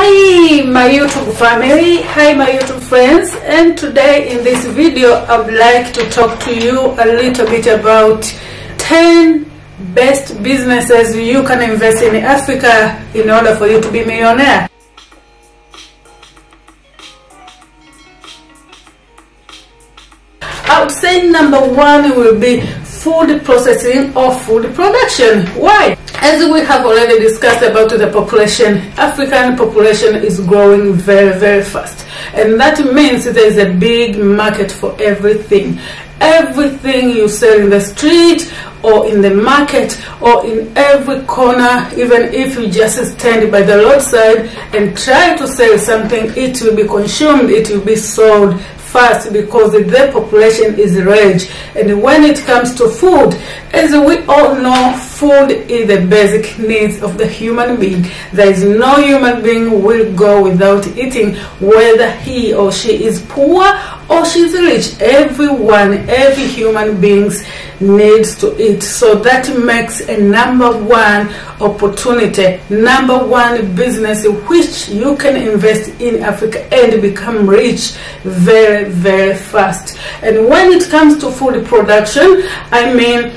Hi my YouTube family, hi my YouTube friends, and today in this video I would like to talk to you a little bit about 10 best businesses you can invest in Africa in order for you to be a millionaire. I would say number one will be food processing or food production. Why? As we have already discussed about the population, African population is growing very fast, and that means there is a big market for everything. Everything you sell in the street or in the market or in every corner, even if you just stand by the roadside and try to sell something, it will be consumed, it will be sold fast because the population is rich. And when it comes to food, as we all know, food is the basic needs of the human being. There is no human being will go without eating, whether he or she is poor or she's rich. Everyone, every human being needs to eat. So that makes a number one opportunity, number one business which you can invest in Africa and become rich very fast. And when it comes to food production, I mean,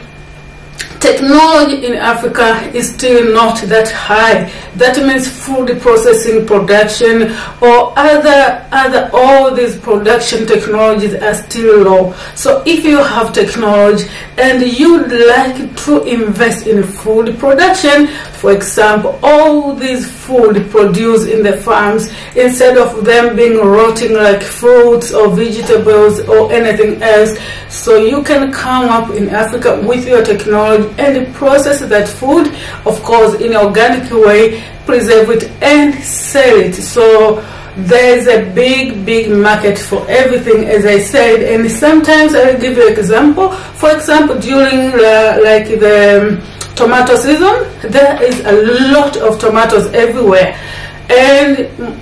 technology in Africa is still not that high. That means food processing, production, or other all these production technologies are still low. So if you have technology and you'd like to invest in food production, for example, all these food produced in the farms, instead of them being rotting like fruits or vegetables or anything else, so you can come up in Africa with your technology and process that food, of course in an organic way, preserve it and sell it. So there's a big market for everything, as I said. And sometimes I'll give you an example. For example, during like the tomato season, there is a lot of tomatoes everywhere. And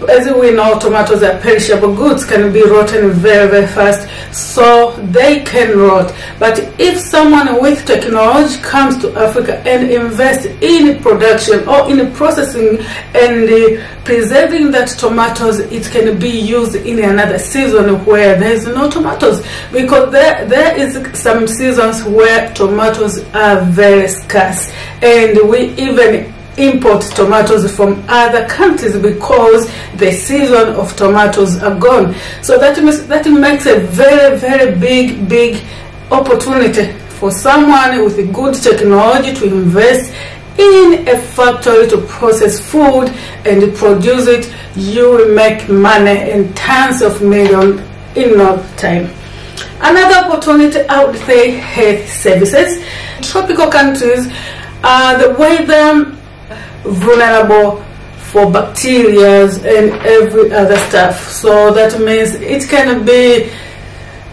as we know, tomatoes are perishable goods, can be rotten very fast, so they can rot. But if someone with technology comes to Africa and invests in production or in processing and preserving that tomatoes, it can be used in another season where there is no tomatoes, because there is some seasons where tomatoes are very scarce, and we even import tomatoes from other countries because the season of tomatoes are gone. So that makes a very big opportunity for someone with good technology to invest in a factory to process food and produce it. You will make money and tons of millions in no time. Another opportunity, I would say, health services. Tropical countries are the weather vulnerable for bacteria and every other stuff. So that means it can be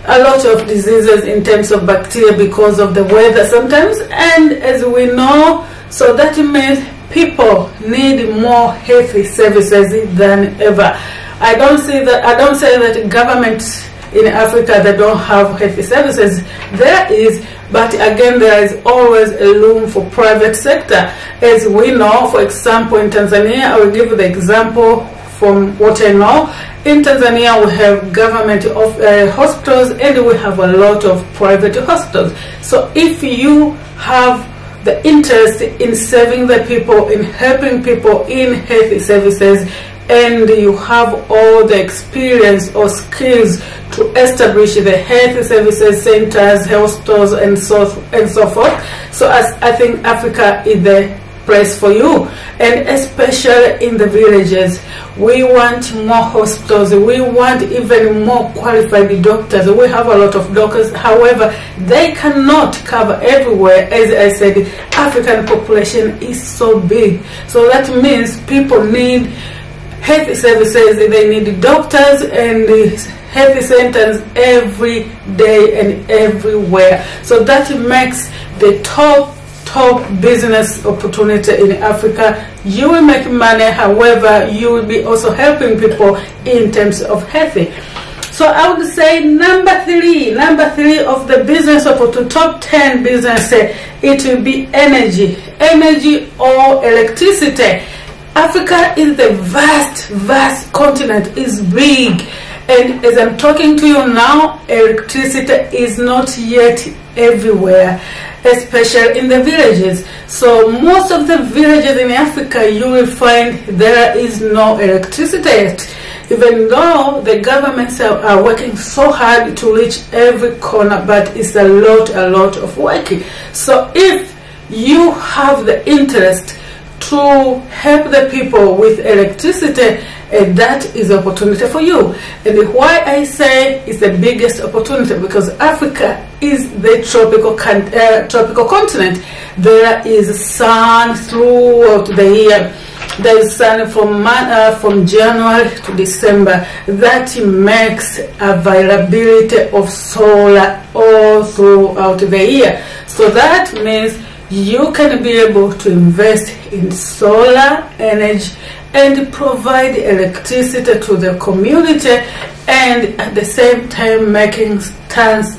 a lot of diseases in terms of bacteria because of the weather sometimes, and as we know, so that means people need more healthy services than ever. I don't say that government in Africa that don't have healthy services. There is, but again, there is always a room for private sector. As we know, for example, in Tanzania, I will give you the example from what I know. In Tanzania, we have government hospitals and we have a lot of private hospitals. So if you have the interest in serving the people, in helping people in healthy services, and you have all the experience or skills to establish the health services centers, hospitals, and so forth. So I think Africa is the place for you, and especially in the villages. We want more hospitals, we want even more qualified doctors. We have a lot of doctors, however, they cannot cover everywhere. As I said, African population is so big, so that means people need health services, they need doctors and health centers every day and everywhere. So that makes the top business opportunity in Africa. You will make money, however, you will be also helping people in terms of healthy. So I would say number three of the business opportunity, top 10 business, it will be energy or electricity. Africa is the vast continent, is big, and as I'm talking to you now, electricity is not yet everywhere, especially in the villages. So most of the villages in Africa, you will find there is no electricity yet, even though the governments are working so hard to reach every corner, but it's a lot of work. So if you have the interest to help the people with electricity, that is opportunity for you. And why I say it's the biggest opportunity, because Africa is the tropical continent. There is sun throughout the year. There is sun from January to December. That makes availability of solar all throughout the year. So that means you can be able to invest in solar energy and provide electricity to the community, and at the same time making tons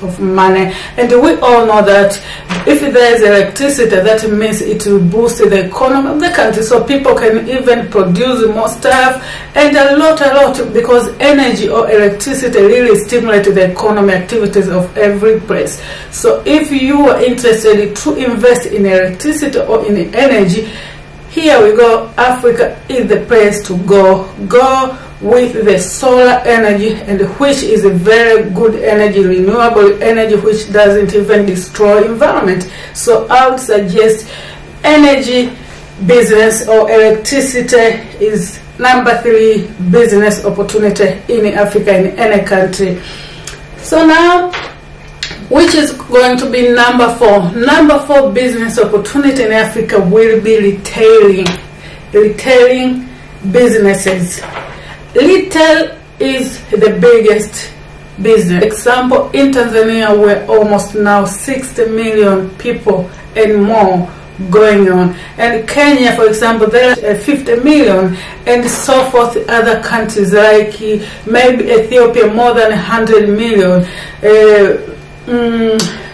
of money. And we all know that if there is electricity, that means it will boost the economy of the country, so people can even produce more stuff and a lot, because energy or electricity really stimulates the economy activities of every place. So if you are interested to invest in electricity or in energy, here we go. Africa is the place to go. Go with the solar energy, and which is a very good energy, renewable energy, which doesn't even destroy environment. So I would suggest energy business or electricity is number 3 business opportunity in Africa, in any country. So now, which is going to be number 4? Number 4 business opportunity in Africa will be retailing businesses. Retail is the biggest business. Example, in Tanzania, we're almost now 60 million people and more going on, and Kenya, for example, there are 50 million, and so forth. Other countries like maybe Ethiopia, more than 100 million.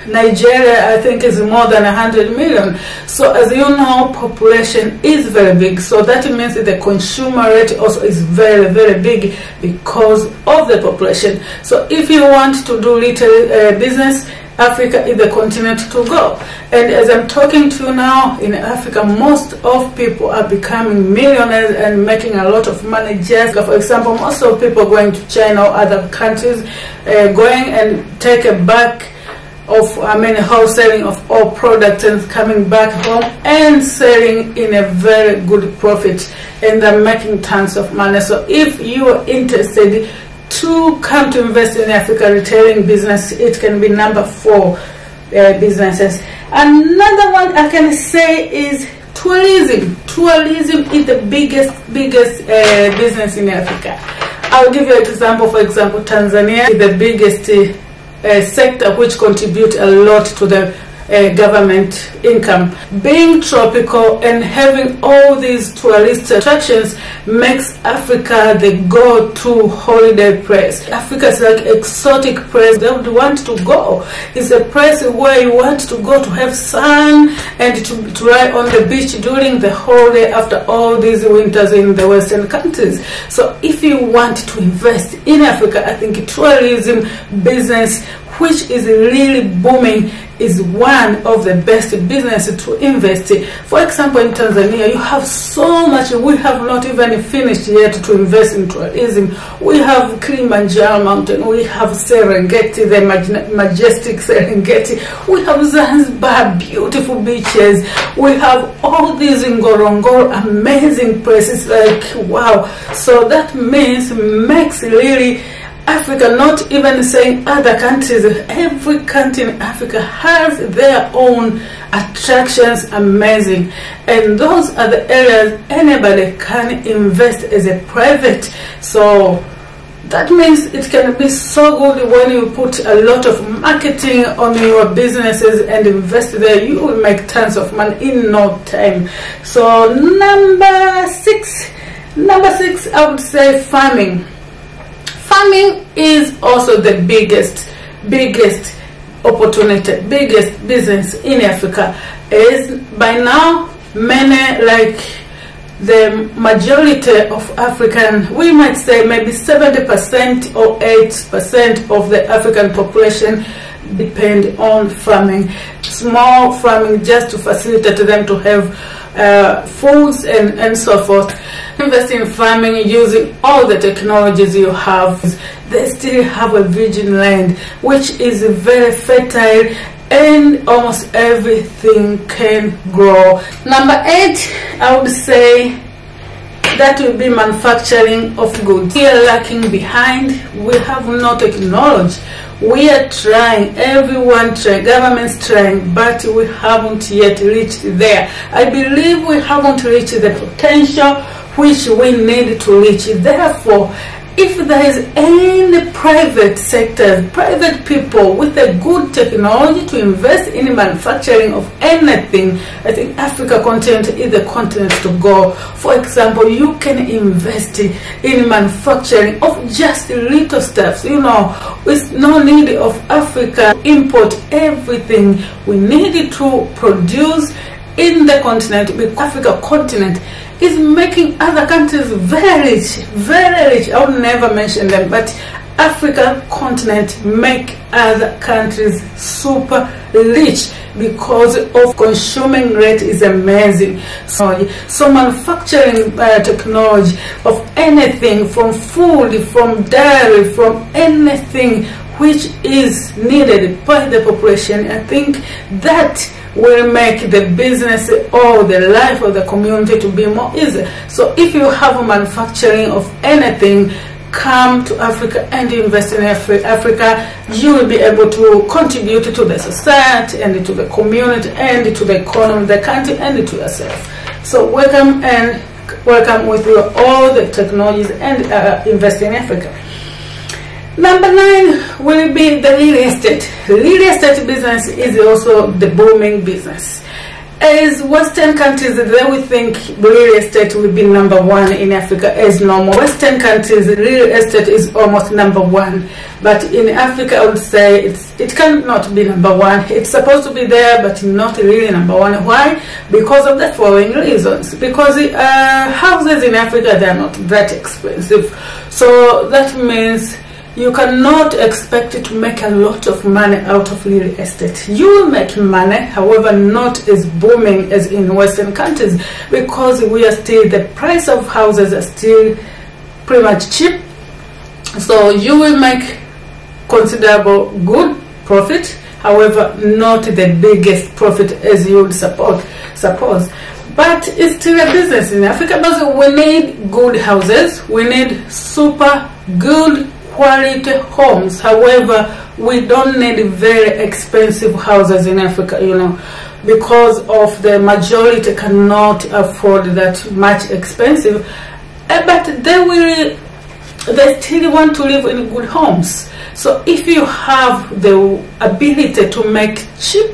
Nigeria, I think, is more than 100 million. So as you know, population is very big. So that means that the consumer rate also is very big because of the population. So if you want to do retail business, Africa is the continent to go. And as I'm talking to you now, in Africa, most of people are becoming millionaires and making a lot of money. Just, for example, most of people going to China or other countries, going and take a back of, wholesaling of all products and coming back home and selling in a very good profit, and they're making tons of money. So if you are interested to come to invest in Africa retailing business, it can be number 4 businesses. Another one I can say is tourism. Tourism is the biggest business in Africa. I'll give you an example. For example, Tanzania is the biggest sector which contributes a lot to the government income. Being tropical and having all these tourist attractions makes Africa the go-to holiday place. Africa is like exotic place they would want to go. It's a place where you want to go to have sun and to lie on the beach during the holiday after all these winters in the Western countries. So if you want to invest in Africa, I think tourism business, which is really booming, is one of the best businesses to invest in. For example, in Tanzania, you have so much. We have not even finished yet to invest in tourism. We have Kilimanjaro mountain, we have Serengeti, the majestic Serengeti, we have Zanzibar, beautiful beaches, we have all these Ngorongoro, amazing places, like wow. So that means makes really Africa, not even saying other countries, every country in Africa has their own attractions, amazing. And those are the areas anybody can invest as a private. So that means it can be so good when you put a lot of marketing on your businesses and invest there. You will make tons of money in no time. So number six, I would say farming. Farming is also the biggest opportunity, biggest business in Africa. Is by now many like the majority of African, we might say maybe 70% or 8% of the African population depend on farming, small farming, just to facilitate them to have foods and so forth. Invest in farming using all the technologies you have. They still have a virgin land which is very fertile and almost everything can grow. Number 8, I would say that will be manufacturing of goods. We are lacking behind. We have no technology. We are trying, everyone trying, government's trying, but we haven't yet reached there. I believe we haven't reached the potential which we need to reach. Therefore, if there is any private sector, private people with a good technology to invest in manufacturing of anything, I think Africa continent is the continent to go. For example, you can invest in manufacturing of just little stuff, you know, with no need of Africa to import everything. We need to produce in the continent, because Africa continent is making other countries very rich, very rich. I will never mention them, but African continent make other countries super rich because of consuming rate is amazing. So manufacturing technology of anything, from food, from dairy, from anything which is needed by the population, I think that will make the business or the life of the community to be more easy. So if you have a manufacturing of anything, come to Africa and invest in Africa. You will be able to contribute to the society and to the community and to the economy of the country and to yourself. So welcome, and welcome with you all the technologies and invest in Africa. Number 9 will be the real estate. Real estate business is also the booming business. As Western countries, they will think real estate will be number 1 in Africa as normal. Western countries, real estate is almost number 1. But in Africa, I would say it cannot be number 1. It's supposed to be there, but not really number 1. Why? Because of the following reasons. Because houses in Africa, they are not that expensive. So that means you cannot expect to make a lot of money out of real estate. You will make money, however, not as booming as in Western countries, because we are still, the price of houses are still pretty much cheap. So you will make considerable good profit, however, not the biggest profit as you would suppose. But it's still a business in Africa, because we need good houses, we need super good quality homes. However, we don't need very expensive houses in Africa, you know, because of the majority cannot afford that much expensive, but they still want to live in good homes. So if you have the ability to make cheap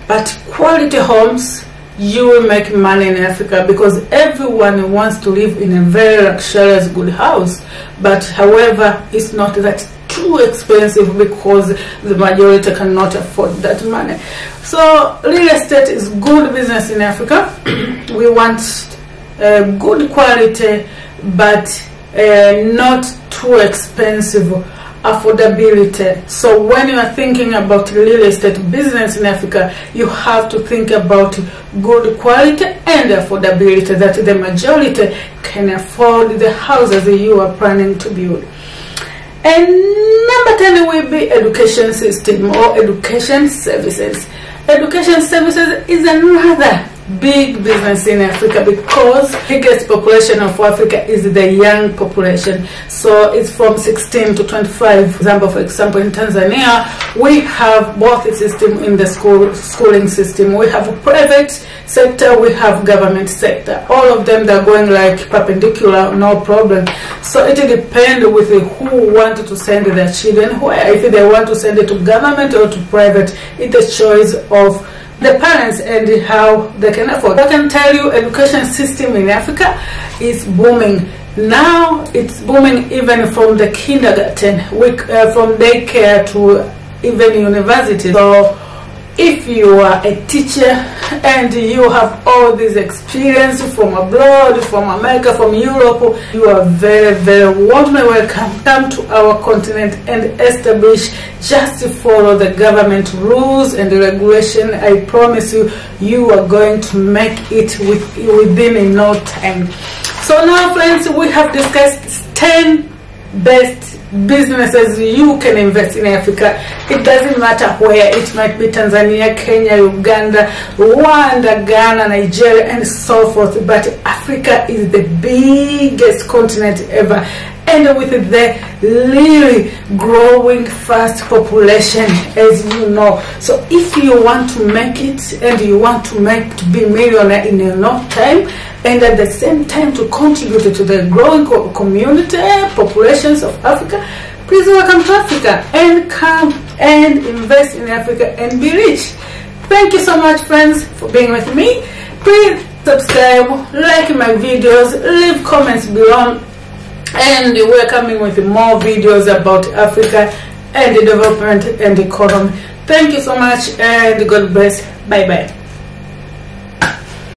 but quality homes, you will make money in Africa, because everyone wants to live in a very luxurious good house. But however, it's not that too expensive, because the majority cannot afford that money. So real estate is good business in Africa. We want good quality, but not too expensive affordability. So when you are thinking about real estate business in Africa, you have to think about good quality and affordability, that the majority can afford the houses you are planning to build. And number 10 will be education system or education services. Education services is another big business in Africa, because the biggest population of Africa is the young population. So it's from 16 to 25. For example, in Tanzania, we have both the system in the schooling system. We have a private sector, we have government sector. All of them, they're going like perpendicular, no problem. So it depends with who want to send their children where. If they want to send it to government or to private, it's the choice of the parents and how they can afford. I can tell you, education system in Africa is booming. Now it's booming even from the kindergarten, from daycare to even university. So If you are a teacher and you have all this experience from abroad, from America, from Europe, you are very, very warmly welcome. Come to our continent and establish, just follow the government rules and the regulation. I promise you, you are going to make it within no time. So now, friends, we have discussed 10 best businesses you can invest in Africa. It doesn't matter where, it might be Tanzania, Kenya, Uganda, Rwanda, Ghana, Nigeria, and so forth, but Africa is the biggest continent ever, and with the really growing fast population, as you know. So if you want to make it and you want to be millionaire in no time, and at the same time to contribute to the growing community populations of Africa, please welcome to Africa and come and invest in Africa and be rich. Thank you so much, friends, for being with me. Please subscribe, like my videos, leave comments below, and we're coming with more videos about Africa and the development and economy. Thank you so much, and God bless. Bye bye.